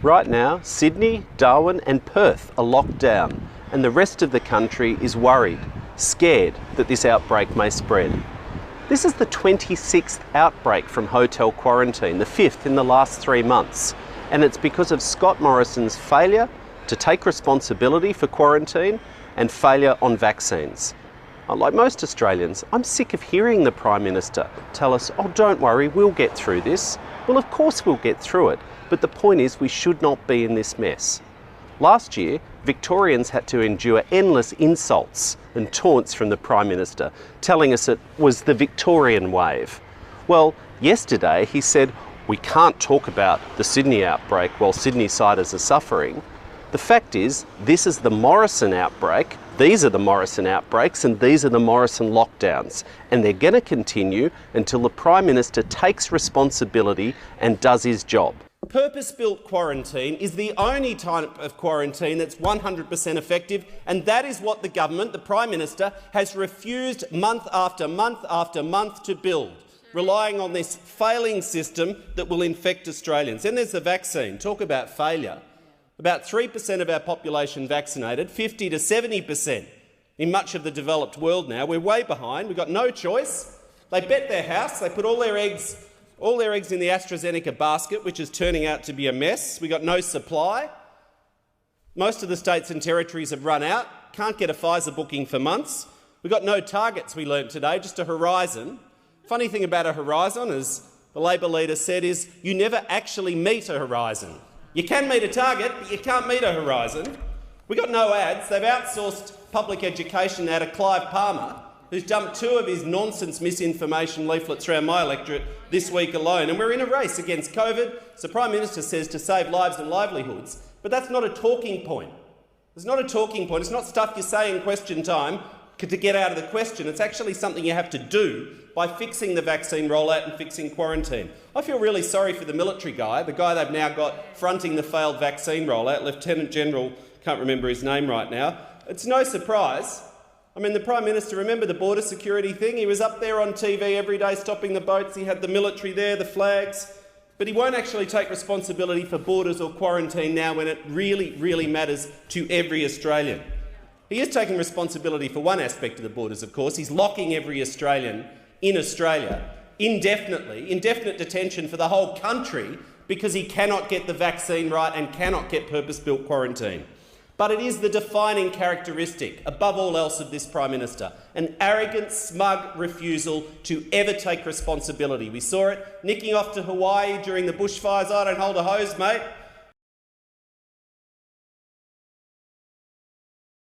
Right now, Sydney, Darwin and Perth are locked down, and the rest of the country is worried, scared that this outbreak may spread. This is the 26th outbreak from hotel quarantine, the 5th in the last 3 months, and it's because of Scott Morrison's failure to take responsibility for quarantine and failure on vaccines. Like most Australians, I'm sick of hearing the Prime Minister tell us, oh, don't worry, we'll get through this. Well, of course we'll get through it, but the point is we should not be in this mess. Last year, Victorians had to endure endless insults and taunts from the Prime Minister, telling us it was the Victorian wave. Well, yesterday he said, we can't talk about the Sydney outbreak while Sydney-siders are suffering. The fact is, this is the Morrison outbreak, these are the Morrison outbreaks, and these are the Morrison lockdowns. And they're going to continue until the Prime Minister takes responsibility and does his job. Purpose-built quarantine is the only type of quarantine that's 100% effective, and that is what the government, the Prime Minister, has refused month after month after month to build, relying on this failing system that will infect Australians. Then there's the vaccine. Talk about failure. About 3% of our population vaccinated, 50 to 70% in much of the developed world now. We're way behind. We've got no choice. They bet their house. They put all their eggs in the AstraZeneca basket, which is turning out to be a mess. We've got no supply. Most of the states and territories have run out. Can't get a Pfizer booking for months. We've got no targets, we learnt today, just a horizon. Funny thing about a horizon, as the Labor leader said, is you never actually meet a horizon. You can meet a target, but you can't meet a horizon. We've got no ads. They've outsourced public education now to Clive Palmer, who's dumped 2 of his nonsense misinformation leaflets around my electorate this week alone. And we're in a race against COVID. So the Prime Minister says to save lives and livelihoods, but that's not a talking point. It's not a talking point. It's not stuff you say in question time to get out of the question. It's actually something you have to do by fixing the vaccine rollout and fixing quarantine. I feel really sorry for the military guy, the guy they've now got fronting the failed vaccine rollout, Lieutenant General, can't remember his name right now. It's no surprise. I mean, the Prime Minister, remember the border security thing? He was up there on TV every day stopping the boats. He had the military there, the flags. But he won't actually take responsibility for borders or quarantine now when it really, really matters to every Australian. He is taking responsibility for one aspect of the borders, of course. He's locking every Australian in Australia indefinitely, indefinite detention for the whole country because he cannot get the vaccine right and cannot get purpose-built quarantine. But it is the defining characteristic, above all else, of this Prime Minister, an arrogant, smug refusal to ever take responsibility. We saw it nicking off to Hawaii during the bushfires. I don't hold a hose, mate.